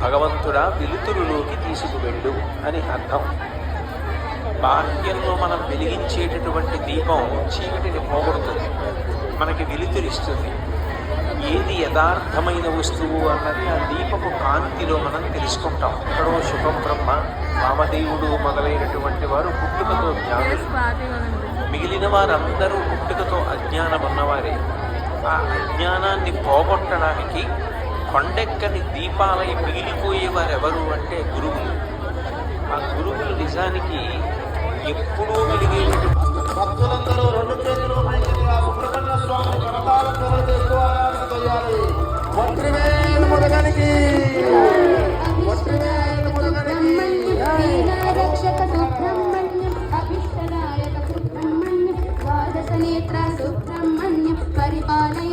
భగవంతుడా వెలుతురులోకి తీసుకువెళ్ళు అని అర్థం. బాహ్యంలో మనం వెలిగించేటటువంటి దీపం చీకటిని పోగొడుతుంది, మనకి వెలుతురిస్తుంది. ఏది యథార్థమైన వస్తువు అన్నది ఆ దీపపు కాంతిలో మనం తెలుసుకుంటాం. ఎక్కడో శుభబ్రహ్మ, వామదేవుడు మొదలైనటువంటి వారు పుట్టుకతో జ్ఞానులు, మిగిలిన వారందరూ పుట్టుకతో అజ్ఞానం ఉన్నవారే. ఆ అజ్ఞానాన్ని పోగొట్టడానికి కొండెక్కని దీపాలై మిగిలిపోయేవారెవరు అంటే గురువులు. ఆ గురువులు నిజానికి ఎప్పుడూ వెలిగేటటువంటి భక్తులందరూ రెండు చేతులు పైకిగా సుబ్రహ్మణ్య స్వామి కరతాళ ధ్వనులు చేస్తూ ఆరాధన చేయాలి. ఒంట్రివేలు మురగనికి, ఒంట్రివేలు మురగనికి. రక్షక సుబ్రహ్మణ్యం అభిష్టదాయక సుబ్రహ్మణ్యం ద్వాదశ నేత్ర సుబ్రహ్మణ్యం పరిపాలయ